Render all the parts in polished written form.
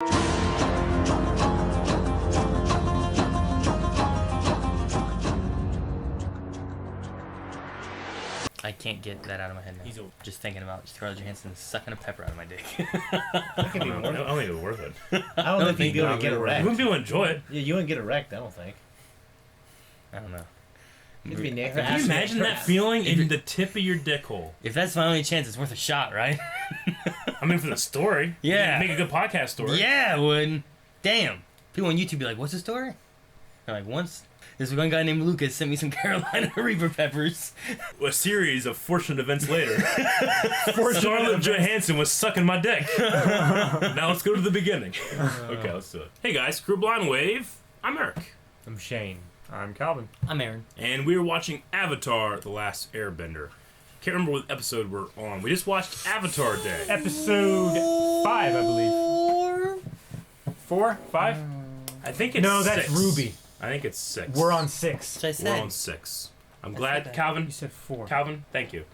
I can't get that out of my head now. He's just thinking about Scarlett Johansson sucking a pepper out of my dick. That could be worth it. I don't think it's worth it. I don't think you'd be able to get erect. You wouldn't be able to enjoy it. Yeah, you wouldn't get erect, I don't think. I don't know. It'd be Nick. Can you imagine that feeling in the tip of your dick hole? If that's my only chance, it's worth a shot, right? I mean, for the story. Yeah. Make a good podcast story. Yeah, it would. Damn. People on YouTube be like, what's the story? They're like, once this one guy named Lucas sent me some Carolina Reaper peppers. A series of fortunate events later, Scarlett Johansson was sucking my dick. Now let's go to the beginning. Okay, let's do it. Hey guys, Crew Blind Wave. I'm Eric. I'm Shane. I'm Calvin. I'm Aaron. And we are watching Avatar: The Last Airbender. Can't remember what episode we're on. We just watched Avatar Day. Episode 5, I believe. 4? 5? I think it's No, that's 6. Ruby. I think it's 6. We're on 6. That's what I said. We're on 6. I'm glad, Calvin. You said 4. Calvin, thank you.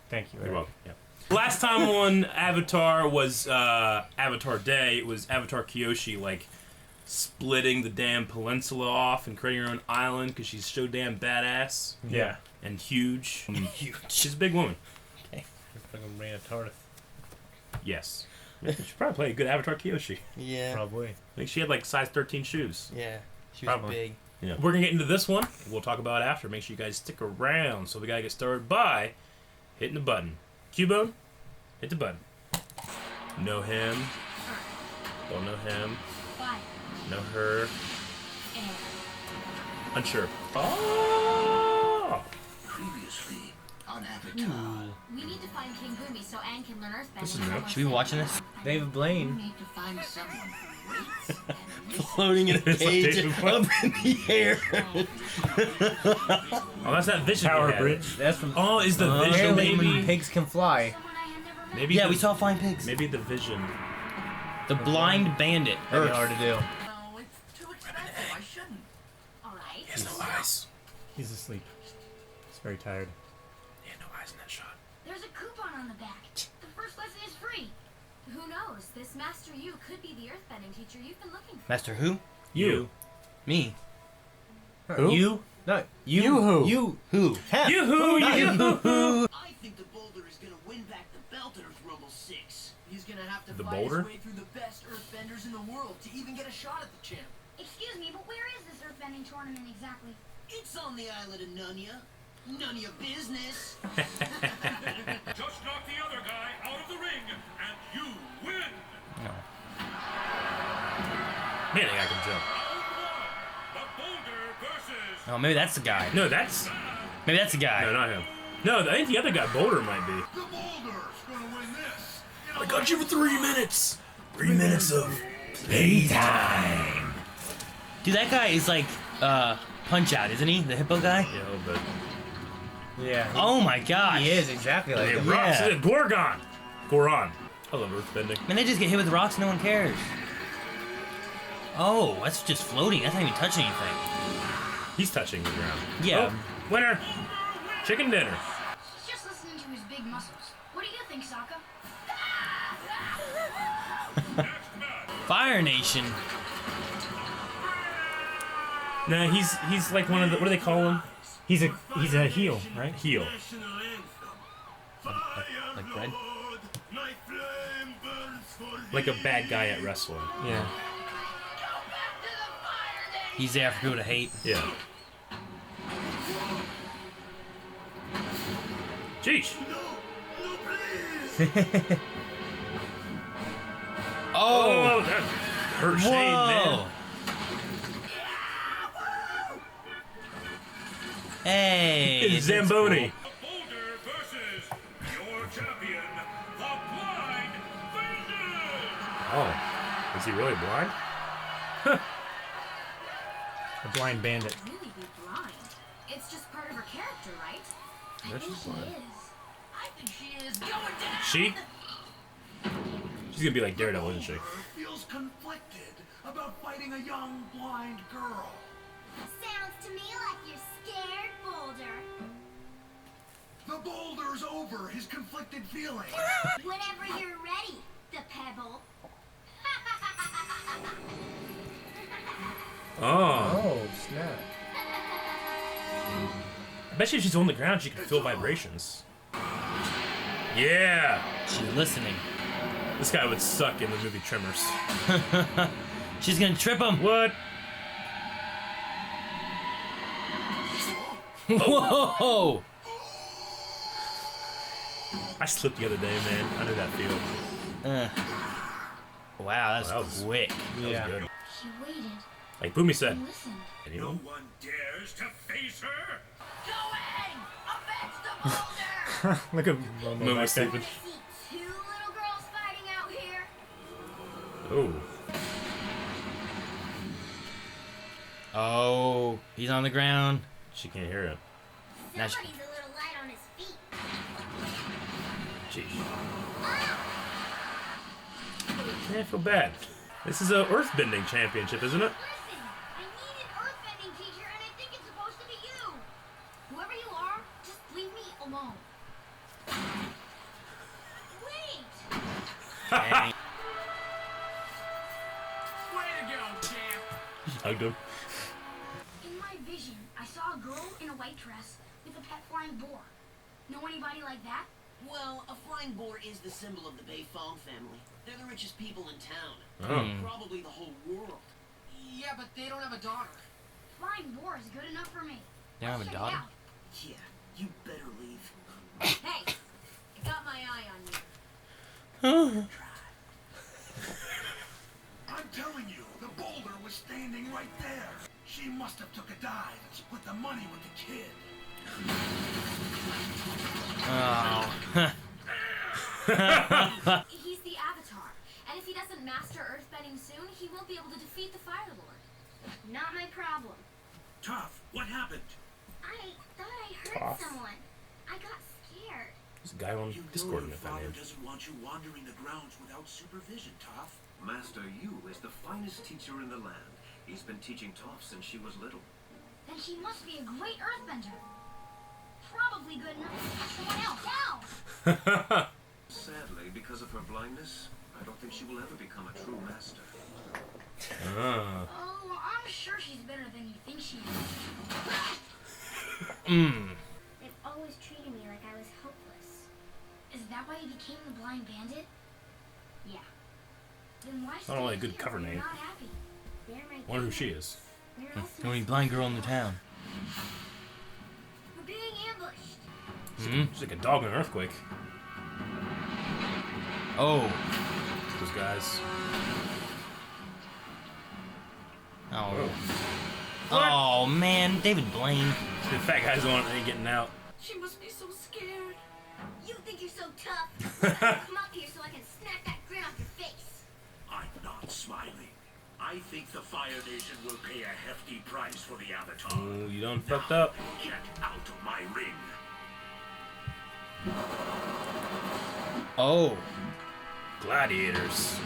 Thank you, Eric. You're welcome. Yeah. Last time on Avatar was Avatar Day. It was Avatar Kyoshi, like, splitting the damn peninsula off and creating her own island because she's so damn badass Yeah. and huge. Huge. She's a big woman. Fucking Marietta Tardif. Yes. She should probably play a good Avatar Kyoshi. Yeah. Probably. I think she had like size 13 shoes. Yeah. She was Probably. big. Yeah. We're gonna get into this one. We'll talk about it after. Make sure you guys stick around. So we gotta get started by hitting the button. Cubone, hit the button. Know him. Don't know him. Know her. Unsure. Oh! Previously on Avatar. We need to find King Gumi so Aang can learn Earthbending. This is new. Should we be watching this? David Blaine. We need to find someone who waits and listens. Floating in a It's like cage David up Blaine. in the air. Oh, that's that vision. Tower we had. Bridge. That's from. Oh, is the vision Apparently, maybe? pigs can fly. Someone I had never met. Maybe. Yeah, the, we saw flying pigs. Maybe the vision. The blind bandit. That'd be Earth. hard to do. No, it's too expensive. I shouldn't. All right. He has no eyes. He's asleep. He's very tired. He had no eyes in that shot. There's a coupon on the back. The first lesson is free. Who knows? This Master Yu could be the Earthbending teacher you've been looking for. Master who? You. Me. Who? You? No. You who? You. Who? Him. Yoo-hoo! Yoo-hoo! I think the Boulder is gonna win back the belt at Rumble 6. He's gonna have to The fight Boulder? his way through the best Earthbenders in the world to even get a shot at the champ. Excuse me, but where is this Earthbending tournament exactly? It's on the island of Nunya. None of your business. Just knock the other guy out of the ring, and you win! No. Man, that guy can jump. The Boulder versus... Oh, maybe that's the guy. No, that's... Maybe that's the guy. No, not him. No, I think the other guy, Boulder, might be. The Boulder's gonna win this! I got you for 3 minutes. 3 minutes of playtime. Dude, that guy is like Punch Out, isn't he? The hippo guy? Yeah, a little bit. Yeah. Oh my gosh. He is exactly like Hey, him. rocks. Yeah. Gorgon. Goron. I love earthbending. Man, they just get hit with rocks and no one cares. Oh, that's just floating. That's not even touching anything. He's touching the ground. Yeah. Oh, winner. Chicken dinner. He's just listening to his big muscles. What do you think, Sokka? Fire Nation. No, he's like one of the, what do they call him? He's a heel, right? Heel. Like red? Like a bad guy at wrestling. Yeah. He's there for people to hate. Yeah. Jeez. Oh! that hurt Shane, Whoa! man. Hey! It's that's Zamboni. cool. The Boulder versus your champion, the Blind Bandit! Oh. Is he really blind? A blind bandit. Really be blind. It's just part of her character, right? I That's think just she blind. is. I think she is going down. She? She's gonna be like Daredevil, isn't she? Feels conflicted about fighting a young blind girl. Sounds to me like you're scared, Boulder. The Boulder's over his conflicted feelings. Whenever you're ready, the Pebble. Oh. Oh, snap. I bet you if she's on the ground, she can feel vibrations. Yeah. She's listening. This guy would suck in the movie Tremors. She's gonna trip him. What? Whoa! I slipped the other day, man. I know that feel. Wow, that's That was- quick. That Yeah. was good. She waited Like Boomy said. and listened. No Anyone? one dares to face her. Going! Offense the boulder! Look at Momo Momo back there. stupid. I see two little girls fighting out here. Oh. Oh, he's on the ground. She can't hear it. Now she- Somebody's a little light on his feet. Jeez. I feel bad. This is a earthbending championship, isn't it? Listen, I need an earthbending teacher, and I think it's supposed to be you. Whoever you are, just leave me alone. Wait! Dang. Way to go, champ! Hugged him. In my vision, I saw a girl in a white dress with a pet flying boar. Know anybody like that? Well, a flying boar is the symbol of the Bei Fong family. They're the richest people in town. Oh. Probably the whole world. Yeah, but they don't have a daughter. Flying boar is good enough for me. They don't have a Check it daughter? out. Yeah, you better leave. Hey, I got my eye on you. I'm telling you, the boulder was standing right there. She must have took a dive and split the money with the kid. Oh. He's the Avatar, and if he doesn't master earthbending soon, he won't be able to defeat the Fire Lord. Not my problem. Tough, what happened? I thought I heard someone. I got scared. There's a guy on You Discord know in your that father name. doesn't want you wandering the grounds without supervision, Tough. Master Yu is the finest teacher in the land. He's been teaching Toph since she was little. Then she must be a great earthbender. Probably good enough to catch someone else. Ow! Sadly, because of her blindness, I don't think she will ever become a true master. Ah. Oh, I'm sure she's better than you think she is. They've always treated me like I was hopeless. Is that why you became the blind bandit? Yeah. Then why Not only a stay good here cover when you're name. not happy? They're my Wonder who she parents. is. Where else The am I only blind girl in the town. We're being ambushed. She's like a dog in an earthquake. Oh. Those guys. Oh. Oh, man. David Blaine. The fat guy's on it and ain't getting out. She must be so scared. You think you're so tough? Come up here so I can smack that grin off your face. I'm not smiling. I think the Fire Nation will pay a hefty price for the Avatar. Oh, you done fucked up. Get out of my ring. Oh. Gladiators.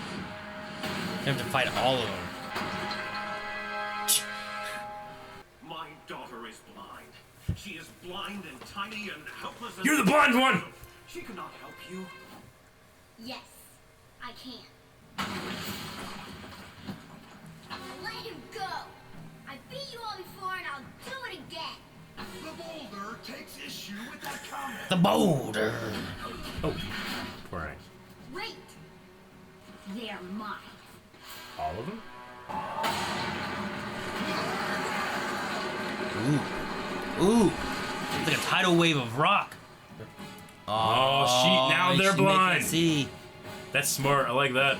You have to fight all of them. My daughter is blind. She is blind and tiny and helpless. And You're the blind one! She cannot help you. Yes, I can. Let him go. I beat you all before and I'll do it again. The boulder takes issue with that comment. The boulder. Oh. Poor Hank. Wait. They're mine. All of them? Ooh. It's like a tidal wave of rock. Oh, now they're she make blind. it see. That's smart. I like that.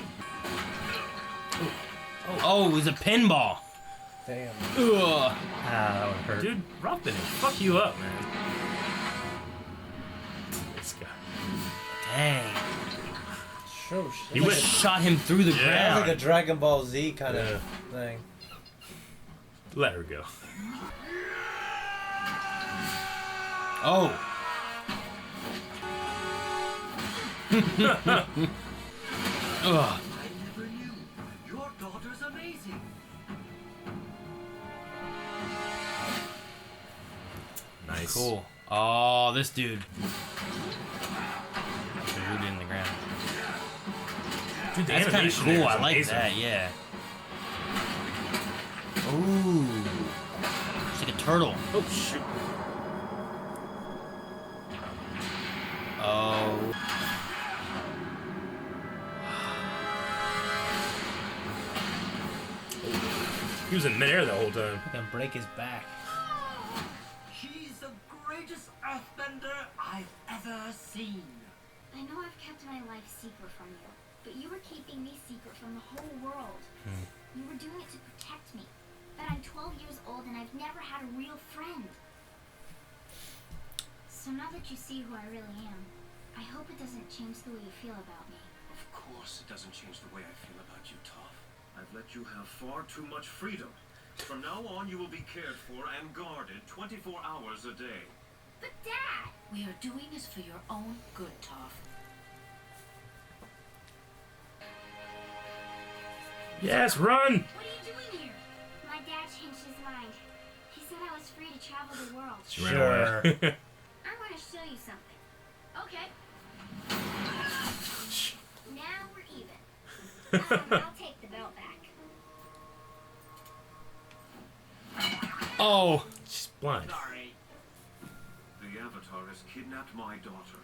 Oh, it was a pinball. Damn. Ugh. Ah, that would hurt. Dude, rock bending. Fuck you up, man. This guy. Dang. So He He went. shot him through the Yeah. Sounds like a ground. Dragon Ball Z kind Yeah. of thing. Let her go. Oh. Ugh. I never knew. Your daughter's amazing. Nice. Cool. Oh, this dude. Rooted in the ground. Dude, the That's kind of animation there cool. is I like amazing. that. Yeah. Ooh. It's like a turtle. Oh, shoot. Oh. He was in midair the whole time. Gonna break his back. She's the greatest earthbender I've ever seen. I know I've kept my life secret from you, but you were keeping me secret from the whole world. You were doing it to protect me. But I'm 12 years old and I've never had a real friend. So now that you see who I really am, I hope it doesn't change the way you feel about me. Of course it doesn't change the way I feel about you, Toph. I've let you have far too much freedom. From now on, you will be cared for and guarded 24 hours a day. But Dad! We are doing this for your own good, Toph. Yes, run! What are you doing here? My dad changed his mind. He said I was free to travel the world. She ran away. I want to show you something. Okay. Now we're even. I'll take the belt back. Oh. She's blind. Sorry. The Avatar has kidnapped my daughter.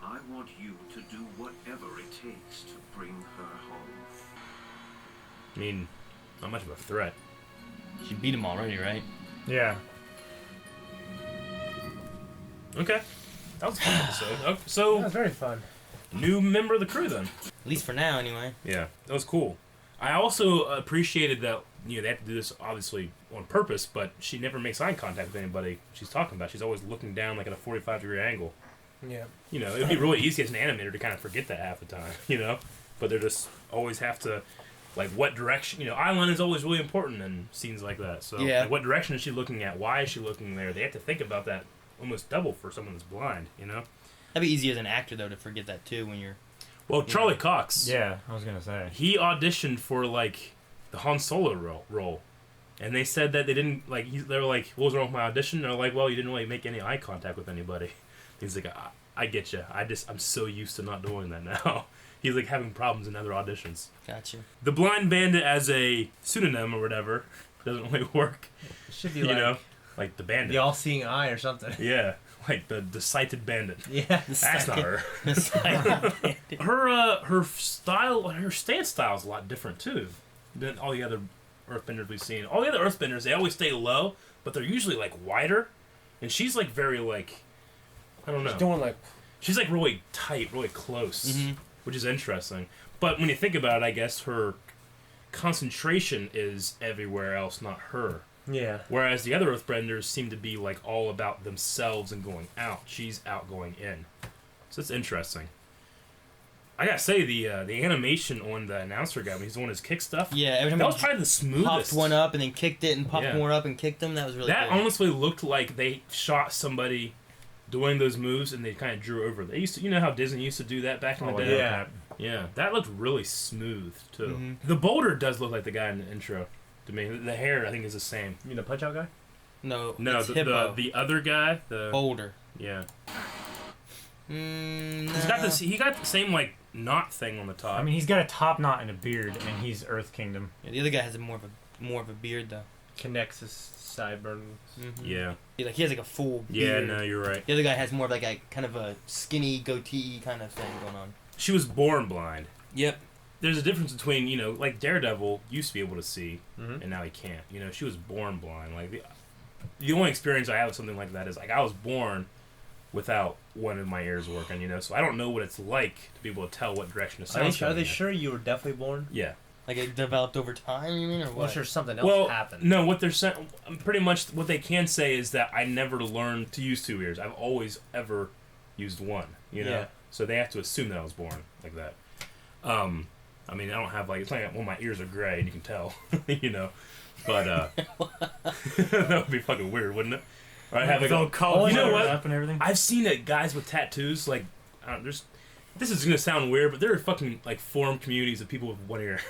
I want you to do whatever it takes to bring her home. I mean, not much of a threat. She beat him already, right? Yeah. Okay. That was a fun episode. Oh, That so, was very fun. new member of the crew then. At least for now, anyway. Yeah, that was cool. I also appreciated that, you know, they have to do this obviously on purpose, but she never makes eye contact with anybody she's talking about. She's always looking down like at a 45-degree angle. Yeah. You know, it would be really easy as an animator to kind of forget that half the time, you know? But they just always have to, like, what direction, you know, eye line is always really important in scenes like that. So, Yeah. like, what direction is she looking at? Why is she looking there? They have to think about that almost double for someone that's blind, you know? That'd be easy as an actor, though, to forget that, too, when you're... Well, Charlie Cox, Yeah, I was gonna say. he auditioned for, like, the Han Solo role. And they said that they didn't, like, they were like, what was wrong with my audition? And they're like, well, you didn't really make any eye contact with anybody. He's like, I get you. I'm so used to not doing that now. He's, like, having problems in other auditions. Gotcha. The Blind Bandit as a pseudonym or whatever doesn't really work. It should be You like know? Like the bandit. the all-seeing eye or something. Yeah. Like the sighted bandit. Yeah. That's not her. The silent bandit. Her style, her stance style is a lot different too than all the other Earthbenders we've seen. All the other Earthbenders, they always stay low, but they're usually like wider, and she's like very like, I don't know. She's doing like. She's like really tight, really close, Mhm. which is interesting. But when you think about it, I guess her concentration is everywhere else, not her. Yeah. Whereas the other Earthbenders seem to be like all about themselves and going out. She's out going in. So it's interesting. I gotta say the animation on the announcer guy when he's doing his kick stuff. Yeah, every time That he was probably the smoothest. popped one up and then kicked it and popped Yeah. more up and kicked them, that was really That good. honestly looked like they shot somebody doing those moves and they kind of drew over. They used to, you know how Disney used to do that back in the day. yeah. Yeah, that looked really smooth too. Mhm. The boulder does look like the guy in the intro to me. The hair I think is the same. You mean the Punch Out guy? No, No, it's the Hippo. other guy, the Boulder. yeah. He's Got this. He got the same like knot thing on the top. I mean, he's got a top knot and a beard, and he's Earth Kingdom. Yeah, the other guy has more of a beard though. Connects his sideburns. Mm-hmm. yeah, Like he has like a full yeah. beard. No, you're right. The other guy has more of like a kind of a skinny goatee kind of thing going on. She was born blind. Yep. There's a difference between like Daredevil used to be able to see, Mhm. and now he can't. She was born blind. Like the only experience I have with something like that is like I was born without one of my ears working. So I don't know what it's like to be able to tell what direction the Are sound's they coming in. sure you were definitely born? Yeah. Like it developed over time, you mean, or Well, what? sure, something else Well, happened. no, what they're saying, pretty much what they can say is that I never learned to use two ears. I've always ever used one, Yeah. So they have to assume that I was born like that. I mean, I don't have it's not like my ears are gray and you can tell, but that would be fucking weird, wouldn't it? Or I have like They'll call you know it what? up and everything. I've seen guys with tattoos like this is gonna sound weird, but there are fucking like forum communities of people with one ear,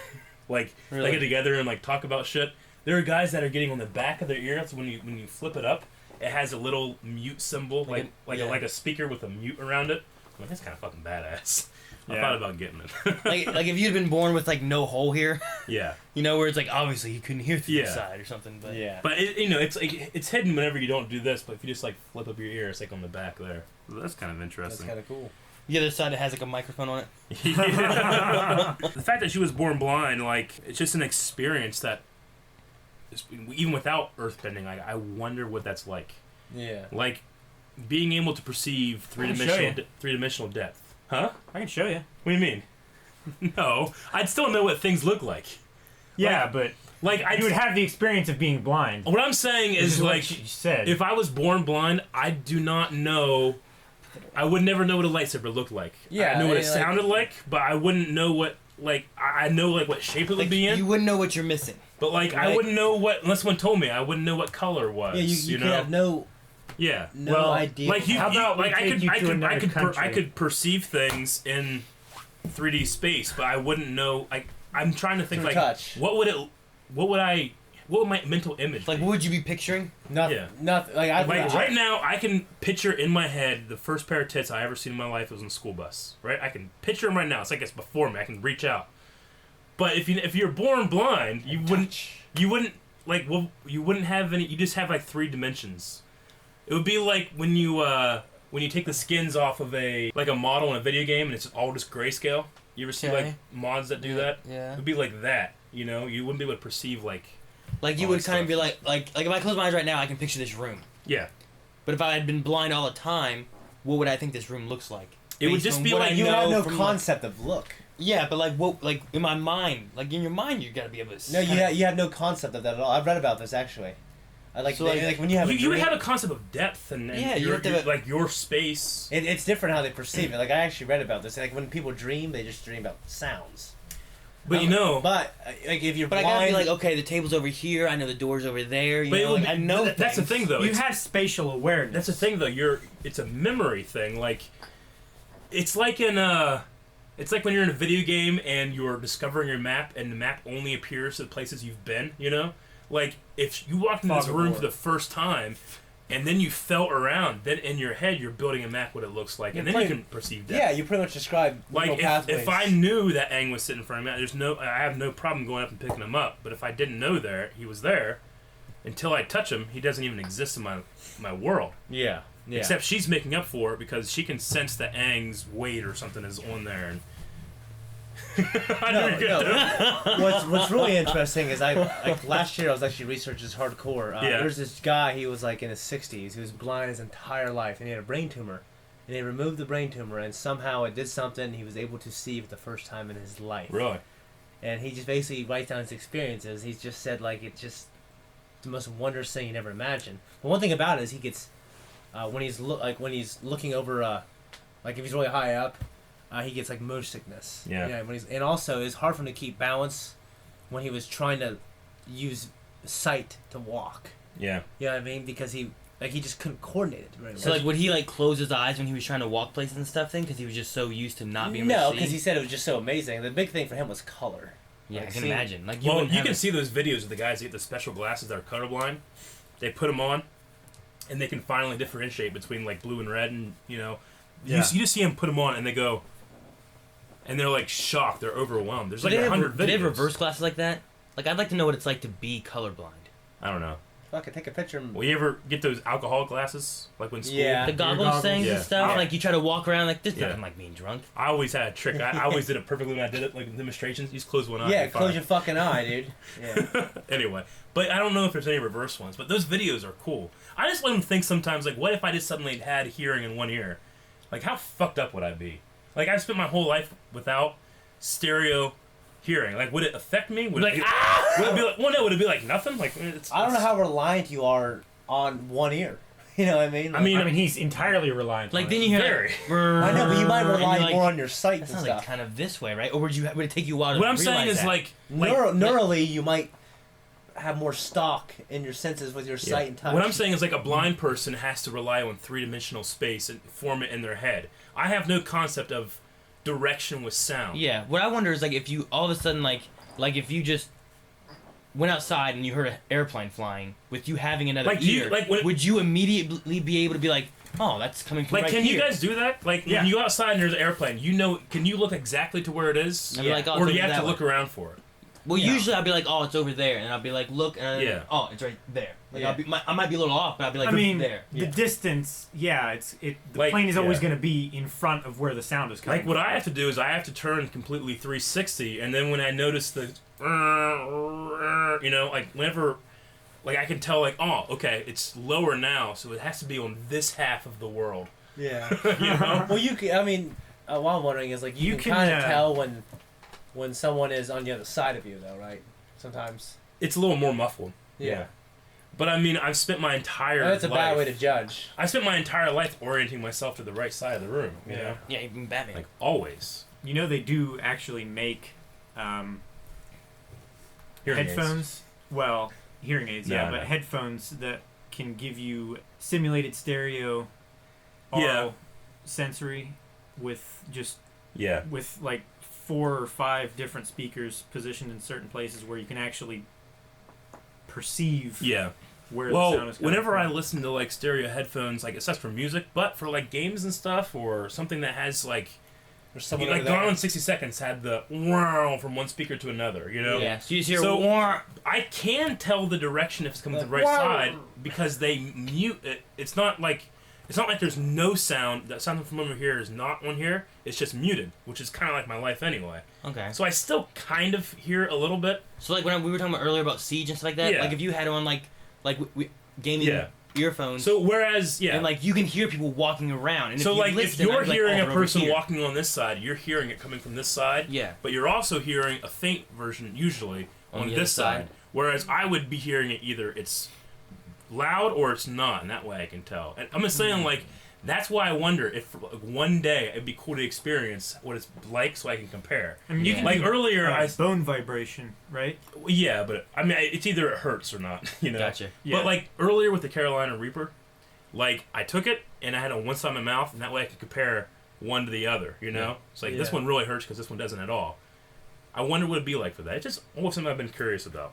like Really? they get together and like talk about shit. There are guys that are getting on the back of their ear. So when you flip it up, it has a little mute symbol, like yeah. a speaker with a mute around it. I'm like, that's kind of fucking badass. I thought about getting it. like if you'd been born with like no hole here, Yeah. you know, where it's like obviously you couldn't hear through the Yeah. side or something. But Yeah. But it's like it's hidden whenever you don't do this. But if you just like flip up your ear, it's like on the back there. So that's kind of That's interesting. kind of cool. the other side it has like a microphone on it. The fact that she was born blind, like it's just an experience that, even without earthbending, like I wonder what that's like. Yeah. Like being able to perceive can show you. three-dimensional depth. Huh? I can show you. What do you mean? No, I'd still know what things look like. Yeah, but Like you would have the experience of being blind. What I'm saying Which is what like, she said. if I was born blind, I do not know. I would never know what a lightsaber looked like. Yeah, I knew what it like- sounded like, but I wouldn't know what like. I know like what shape it would Like, be in, you wouldn't know what you're missing. but like I Right. wouldn't know what unless someone told me. I wouldn't know what color it was. Yeah, you know. could have no Yeah. idea. Like you, How about we like I take could, you I to could, I another could, I country? could perceive things in 3D space, but I wouldn't know. Like I'm trying to think Through like touch. what would my mental image? Like, be? what would you be picturing? nothing. Yeah. Nothing. Like I Like right now, I can picture in my head the first pair of tits I ever seen in my life was on a school bus. Right, I can picture them right now. It's like it's before me. I can reach out. But if you're born blind, you wouldn't have any. You just have like 3 dimensions. It would be like when you take the skins off of a model in a video game and it's all just grayscale. You ever see Okay. like mods that do that? Yeah. It would be like that. You know, you wouldn't be able to perceive like. Like you all would that kind of stuff. be like if I close my eyes right now, I can picture this room. Yeah. But if I had been blind all the time, what would I think this room looks like? It would Based just on be what like I you have know no from, concept of look. Yeah, but like what? Like in my mind, like in your mind, you gotta be able to. No, you have no concept of that at all. I've read about this actually. I like So, like when you have a You would dream, have a concept of depth and Yeah, you your, have to have a- like your space. it's different how they perceive it. Like I actually read about this. Like when people dream, they just dream about sounds. But you know, But like if you're But I blind, gotta be like, okay, the table's over here. I know the door's over there. You but it know, would like, be- I know. that's the things. thing though. you It's, have spatial awareness. that's the thing though. It's a memory thing. Like, it's like it's like when you're in a video game and you're discovering your map and the map only appears to the places you've been. You know, like if you walked into this Fog of room War. for the first time. And then you felt around. Then in your head, you're building a map what it looks like, and then you can perceive that. yeah, you pretty much describe Like neural pathways. if I knew that Aang was sitting in front of me, I have no problem going up and picking him up. But if I didn't know he was there, until I touch him, he doesn't even exist in my world. yeah. Except she's making up for it because she can sense that Aang's weight or something is on there. And I know No, you're good. no. What's really interesting is like last year I was actually researching this hardcore. Yeah. There's this guy, he was like in his 60s, he was blind his entire life, and he had a brain tumor. And they removed the brain tumor, and somehow it did something. He was able to see for the first time in his life. Really? And he just basically writes down his experiences. He's just said like it's just the most wondrous thing you never imagined. But one thing about it is he gets when he's looking over like if he's really high up. He gets like motion sickness. Yeah. And also it's hard for him to keep balance when he was trying to use sight to walk. Yeah. You know what I mean? Because he just couldn't coordinate it. Right? So like, would he like close his eyes when he was trying to walk places and stuff? Then, because he was just so used to not being able to no, see? because he said it was just so amazing. The big thing for him was color. Yeah, like, I can seeing- imagine. Like, Well, wouldn't you have can a- see those videos of the guys that get the special glasses that are colorblind. They put them on, and they can finally differentiate between like blue and red, and you Yeah. you just see them put them on, and they go, and they're like shocked, they're overwhelmed. There's Do like they have 100 videos. do they have reverse glasses like that? Like, I'd like to know what it's like to be colorblind. I don't know. Fuck it, take a picture. Will you ever get those alcohol glasses like when school? Yeah. The goggles goggles? things Yeah. and stuff. Yeah. Like, you try to walk around like this. Yeah. Nothing like being drunk. I always had a trick. I always did it perfectly when I did it, like in demonstrations. You just close one eye. Yeah, and close fine. your fucking eye, dude. Yeah. Anyway, but I don't know if there's any reverse ones. But those videos are cool. I just let them think sometimes, like, what if I just suddenly had hearing in one ear? Like, how fucked up would I be? Like, I've spent my whole life without stereo hearing. Like, would it affect me? Would Like, it, would it be like? Well, no. Would it be like nothing? Like, I don't know how reliant you are on one ear. You know what I mean? I mean, I mean, he's entirely reliant. Like, on then it. you hear Very. like, I know, but you might and rely you're like, more on your sight That and sounds stuff. like kind of this way, right? Or would it take you a while to what I'm saying realize is that? like Neurally, you might have more stock in your senses with your Yeah. sight and touch. What I'm saying is like a blind person has to rely on 3-dimensional space and form it in their head. I have no concept of direction with sound. Yeah, what I wonder is like if you all of a sudden like if you just went outside and you heard an airplane flying with you having another Like, ear, you- like, when- would you immediately be able to be like, oh, that's coming from Like, right can here. you guys do that? Like, Yeah. when you go outside and there's an airplane, can you look exactly to where it is? I'd be like, oh, Or it's do you over have to that look way. around for it? Well, Yeah. usually I'll be like, oh, it's over there, and I'll be like, look, and Yeah. oh, it's right there. Like, Yeah. I might be a little off, but I'll be like, I mean, there. the distance, the Like, plane is always yeah. going to be in front of where the sound is coming Like, what from. I have to do is I have to turn completely 360, and then when I notice the, you know, like, whenever, like, I can tell, like, oh, okay, it's lower now, so it has to be on this half of the world. Yeah. You know? Well, you can. I mean, what I'm wondering is like you, You can can, kind of uh, tell when someone is on the other side of you, though, right? Sometimes. It's a little more muffled. Yeah. But, I mean, I've spent my entire That's a life... bad way to judge. I spent my entire life orienting myself to the right side of the room, you know? Yeah, even Batman. Like, always. You know, they do actually make Hearing aids. headphones. Well, hearing aids, No, yeah, but no. headphones that can give you simulated stereo, Yeah. aural sensory, with just Yeah. with like 4 or 5 different speakers positioned in certain places where you can actually perceive Yeah. where the sound Well, is coming whenever I from. listen to like stereo headphones, like it's not for music, but for like games and stuff, or something that has like, There's someone like over there. Gone in 60 Seconds had the wow from one speaker to another, you know? Yeah, so you just hear, So- "Wah." I can tell the direction if it's coming to the right Wow. side because they mute it. It's not like there's no sound. That sound from over here is not on here. It's just muted, which is kind of like my life anyway. Okay. So I still kind of hear a little bit. So like when we were talking about earlier about Siege and stuff like that, Yeah. like if you had on like gaming Yeah. earphones, So whereas, yeah. and like you can hear people walking around. And So if you like if listen, you're I'd be like, hearing oh, a they're over person here. walking on this side, you're hearing it coming from this side. Yeah. But you're also hearing a faint version usually On on the this other side. side. Whereas I would be hearing it either it's loud or it's not, and that way I can tell. And I'm just saying like that's why I wonder if like, one day it'd be cool to experience what it's like so I can compare. I mean, you Yeah. can Like do, earlier, bone vibration, right? yeah, but I mean it's either it hurts or not, you know. Gotcha. Yeah. But like earlier with the Carolina Reaper, like I took it and I had it on one side of my mouth, and that way I could compare one to the other. You know, it's like this Yeah. one really hurts because this one doesn't at all. I wonder what it'd be like for that. It's just always something I've been curious about.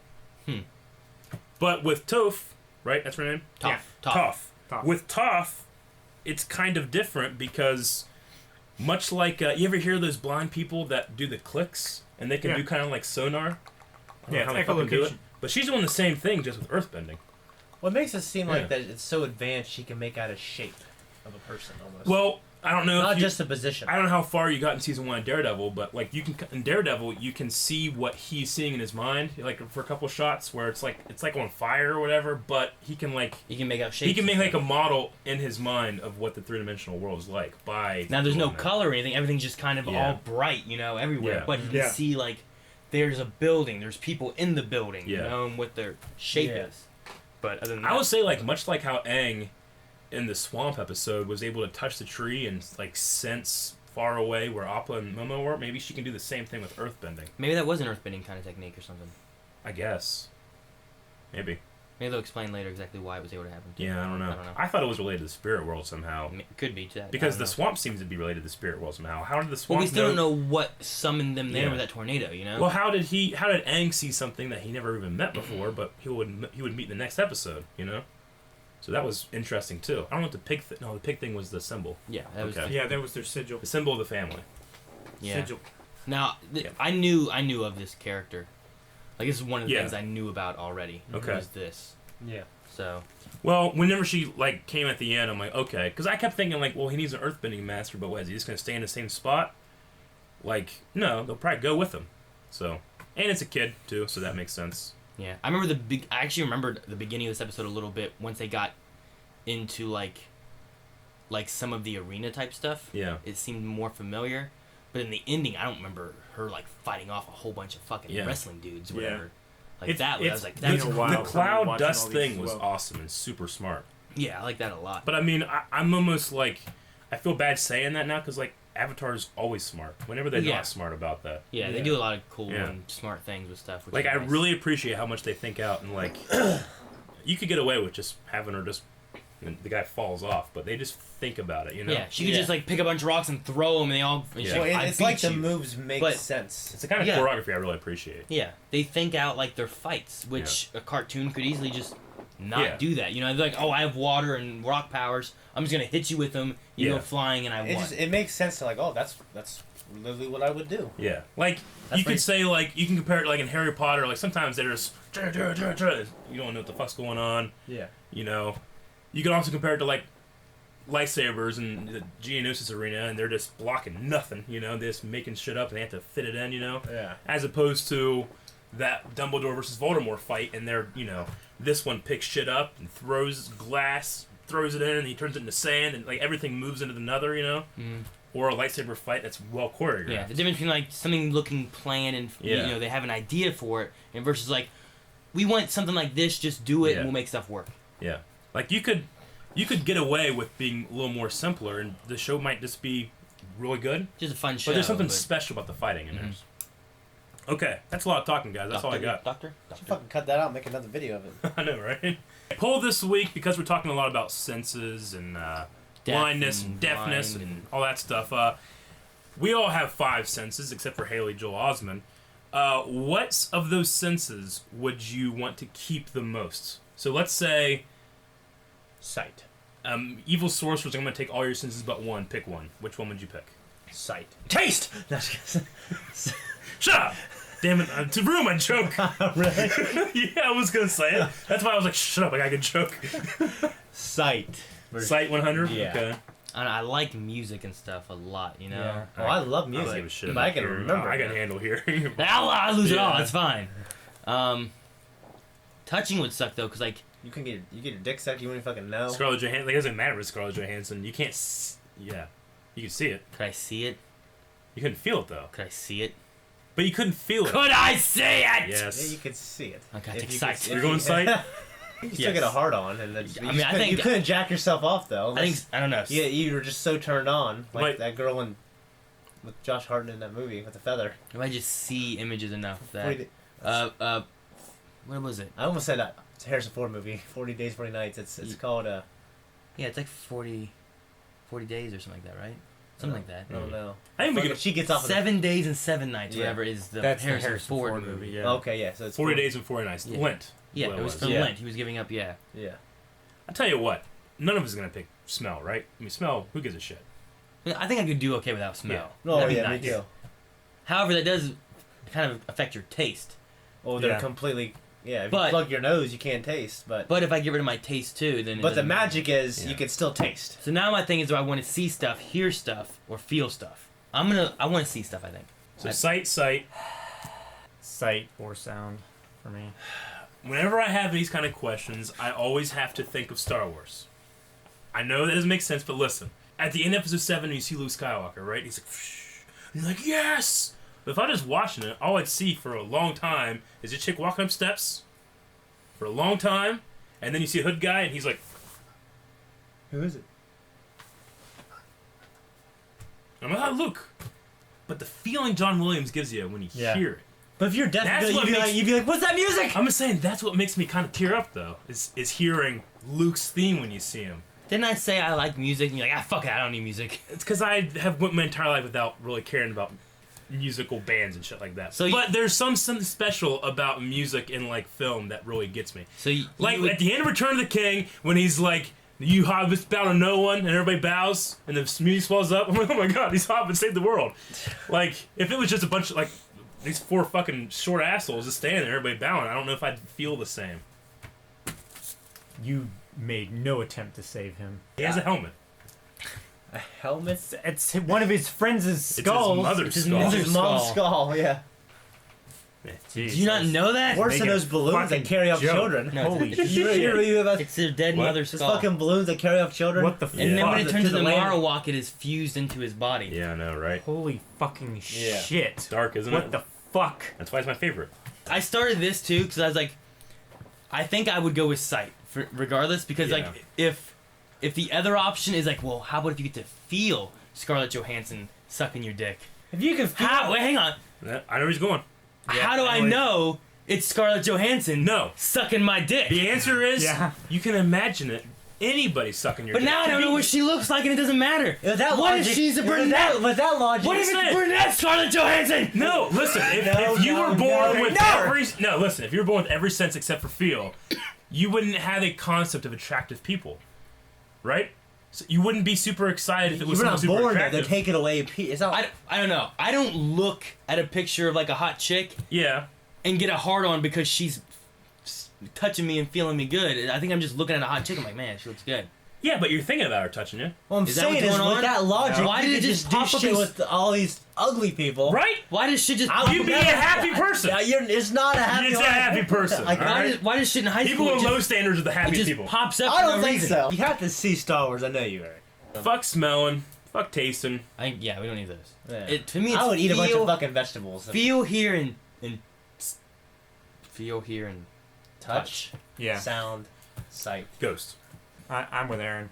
But with Toph, right? That's her name. Tough. Toph. With Toph, it's kind of different because much like you ever hear those blind people that do the clicks and they can Yeah. do kind of like sonar. I don't Yeah, know how it's they fucking do it. echolocation. But she's doing the same thing just with earthbending. What makes it seem Yeah. like that it's so advanced she can make out a shape of a person almost. Well, I don't know. not if you, just a position. I don't know how far you got in season 1 of Daredevil, but like you can in Daredevil, you can see what he's seeing in his mind, like for a couple shots where it's like on fire or whatever. But he can like You can make out shapes. he can make like a model in his mind of what the 3-dimensional world is like by. Now there's no doing that. color or anything. Everything's just kind of Yeah. all bright, you know, everywhere. Yeah. But you can Yeah. see like there's a building, there's people in the building, you Yeah. know, and what their shape Yeah. is. But other than that, I would say like much like how Aang in the swamp episode was able to touch the tree and like sense far away where Appa and Momo were. Maybe she can do the same thing with earthbending. maybe that was an earthbending kind of technique or something. I guess. Maybe. Maybe they'll explain later exactly why it was able to happen. Yeah, I don't know. I don't know. I thought it was related to the spirit world somehow. Could be to that. Because I the don't know. swamp seems to be related to the spirit world somehow. How did the Well, swamp we still don't know what summoned them there Yeah. with that tornado, you know? Well, how did Aang see something that he never even met before, but he would meet in the next episode, you know? So that was interesting too. I don't know what the pig no, the pig thing was the symbol. Yeah, that was Okay. Yeah, that was their sigil. The symbol of the family. yeah. Sigil. Now, Yeah. I knew of this character. Like this is one of the Yeah. things I knew about already. Okay. Was this. Yeah. So, Well, whenever she like came at the end, I'm like, okay, because I kept thinking like, well, he needs an earthbending master, but what, is he just gonna stay in the same spot? Like, no, they'll probably go with him. So, and it's a kid too, so that makes sense. yeah. I actually remembered the beginning of this episode a little bit once they got into like some of the arena type stuff. Yeah. It seemed more familiar. But in the ending, I don't remember her like fighting off a whole bunch of fucking Yeah. wrestling dudes, or Yeah. whatever. Like It's- that, I was it's like, been that's a The while from cloud watching dust all these thing as was well. awesome and super smart. yeah, I like that a lot. But I mean, I'm almost like, I feel bad saying that now because like Avatar's always smart. Whenever they're Yeah. not smart about that. yeah, they Yeah. do a lot of cool Yeah. and smart things with stuff. Which Like is I nice. really appreciate how much they think out and like, you could get away with just having her just, and the guy falls off, but they just think about it, you know. Yeah, she could Yeah. just like pick a bunch of rocks and throw them, and they all. And Yeah. she's Well, like, I it's beat like the you. moves make But- sense. It's the kind of Yeah. choreography I really appreciate. Yeah, they think out like their fights, which a cartoon could easily just not do that. You know, they're like, oh, I have water and rock powers. I'm just gonna hit you with them. You go flying, and I won. It makes sense to like, oh, that's literally what I would do. Yeah, like you could say like you can compare it like in Harry Potter. Like sometimes there's you don't know what the fuck's going on. Yeah. You know, you can also compare it to like lightsabers in the Geonosis arena, and they're just blocking nothing. You know, they're just making shit up, and they have to fit it in. You know, as opposed to that Dumbledore versus Voldemort fight, and they're this one picks shit up and throws glass, throws it in, and he turns it into sand, and like everything moves into another. You know. Mm. Or a lightsaber fight that's well choreographed. Yeah, the difference between like something looking planned and they have an idea for it, and versus like we want something like this, just do it and we'll make stuff work. Yeah, like you could get away with being a little more simpler, and the show might just be really good. Just a fun show. But there's something special about the fighting in there. Okay, that's a lot of talking, guys. That's all I got. Doctor? You fucking cut that out and make another video of it. I know, right? Poll this week, because we're talking a lot about senses and blindness, and deafness, and all that stuff. We all have 5 senses, except for Haley Joel Osment. What of those senses would you want to keep the most? So let's say... Sight. Evil sorcerers, I'm going to take all your senses but one. Pick one. Which one would you pick? Sight. Taste! Shut up! Damn it, to ruin my joke. Really? Yeah, I was going to say it. That's why I was like, shut up, I got a good joke. Sight. Sight 100? Yeah. Okay. I like music and stuff a lot, you know? Yeah. Oh, I love music. I don't give a shit but I can hearing. remember. I can handle hearing. I'll lose it all, it's fine. Touching would suck, though, because, like... You get your dick sucked, you wouldn't fucking know. Scarlett Johansson, like, it doesn't matter with Scarlett Johansson. You can't... Yeah. You can see it. Could I see it? You couldn't feel it, though. Could I see it? But you couldn't feel it. Could I see it? Yes. Yeah, you could see it. Okay, If take you sight. could- You're going sight? You still get a hard on, and then I you couldn't jack yourself off though. I don't know. Yeah, you were just so turned on, like Wait. that girl with Josh Hartnett in that movie with the feather. I might just see images enough that... 40 what was it? I almost said that. It's a Harrison Ford movie, 40 Days, 40 Nights. It's called Yeah, it's like 40 days or something like that, right? Something like that. I don't know. I think we could... She gets off. 7 Days and 7 Nights, Yeah. whatever is the That's Harrison, the Harrison Ford movie. yeah. Okay, yeah. So it's 40 Days and 40 Nights. Yeah. Lent. Yeah, Well, it was from Yeah. Lent. He was giving up, Yeah. I tell you what. None of us is going to pick smell, right? I mean, smell, who gives a shit? I think I could do okay without smell. Oh That'd be yeah, nice. me too. However, that does kind of affect your taste. Oh, they're Yeah. completely. Yeah, if But- you plug your nose, you can't taste. But if I get rid of my taste too, then... it the doesn't matter. magic is Yeah. you can still taste. So now my thing is, do I want to see stuff, hear stuff, or feel stuff? I want to see stuff, I think. So sight. Sight or sound for me. Whenever I have these kind of questions, I always have to think of Star Wars. I know that doesn't make sense, but listen. At the end of episode 7, you see Luke Skywalker, right? He's like, "Psh," and you're like, yes! But if I was watching it, all I'd see for a long time is a chick walking up steps for a long time, and then you see a hood guy, and he's like, Who is it? I'm like, oh, Luke. But the feeling John Williams gives you when you Yeah. hear it. But if you're deaf, That's what you'd be like, "What's that music?" I'm just saying, that's what makes me kind of tear up, though, is hearing Luke's theme when you see him. Didn't I say I like music? And you're like, fuck it, I don't need music. It's because I have went my entire life without really caring about musical bands and shit like that. So but there's something special about music in like film that really gets me. So you At the end of Return of the King, when he's like, "You hobbits bow to no one," and everybody bows, and the music swells up. I'm like, oh my god, these hobbits saved the world. Like, if it was just a bunch of like these 4 fucking short assholes just standing there, everybody bowing, I don't know if I'd feel the same. You made no attempt to save him. He has a helmet. A helmet. It's one of his friends' skulls. mother's It's skull. his mom's skull. Yeah. Did you not know that? Worse than Make those a balloons that fucking carry off joke. children. No, Holy it's- You read about It's their dead What? mother's those skull. fucking balloons that carry off children? What the fuck? And then when it To turns the into land. Marowak, it is fused into his body. Yeah, I know, right? Holy fucking Yeah. shit. Dark, isn't What it? the fuck? That's why it's my favorite. I started this too because I was like, I think I would go with sight regardless because Yeah. like if the other option is like, well, how about if you get to feel Scarlett Johansson sucking your dick? If you can feel How? Wait, hang on. Yeah, I know where he's going. How do I know it's Scarlett Johansson? No. Sucking my dick. The answer is, Yeah. you can imagine it. Anybody sucking your But dick. now I don't know what she looks like and it doesn't matter. With that What if logic, she's a with brunette? With that logic. What if it's brunette Scarlett Johansson? No, listen. If you were born with every listen, if you were born with every sense except for feel, you wouldn't have a concept of attractive people, right? So you wouldn't be super excited if it was You're someone not super born there. attractive. They're taking away. It's not. I don't know. I don't look at a picture of like a hot chick Yeah. and get a hard on because she's touching me and feeling me good. I think I'm just looking at a hot chick. I'm like, man, she looks good. Yeah, but you're thinking about her touching you. What I'm Is that saying what's is, going on? with that logic, Why you did could it just just do pop up shit and- with all these ugly people? Right? Why does shit just You'd be a happy person. Yeah, it's not a happy It's a life. happy person. Like, all right? Why does shit in high People school with just, low standards are the it happy just people. pops up? I for don't no think reason? so. You have to see Star Wars. I know you are. Fuck smelling. Fuck tasting. Yeah, we don't need those. Yeah. To me, it's I would eat a bunch feel- of fucking vegetables. Feel here and Touch, Yeah, sound, sight. Ghost. I'm with Aaron.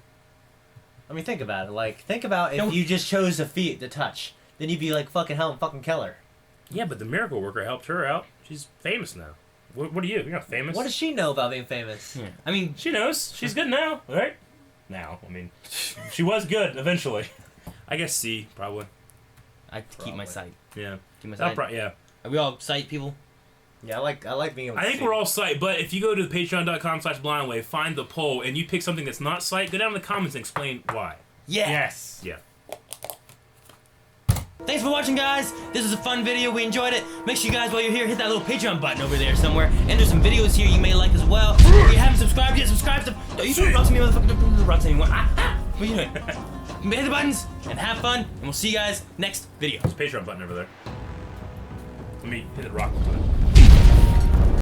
I mean, think about it. Like, think about if No. you just chose the feet to touch. Then you'd be like fucking Helen fucking Keller. Yeah, but the miracle worker helped her out. She's famous now. What are you? You're not famous. What does she know about being famous? Yeah. I mean, She knows. She's good now, right? Now, I mean, she was good eventually. I guess C, probably. I have to keep my sight. Yeah. Keep my That sight. yeah. Are we all sight people? Yeah, I like being able to I think see. we're all sight, but if you go to patreon.com/blindwave, find the poll, and you pick something that's not sight, go down in the comments and explain why. Yeah. Yes. Yeah. Thanks for watching, guys. This was a fun video. We enjoyed it. Make sure you guys, while you're here, hit that little Patreon button over there somewhere. And there's some videos here you may like as well. If you haven't subscribed yet, subscribe to... Don't you throw rocks at me, motherfucker. Don't throw rocks anymore. What are you doing? Hit the buttons and have fun. And we'll see you guys next video. There's a Patreon button over there. Let me hit the rock.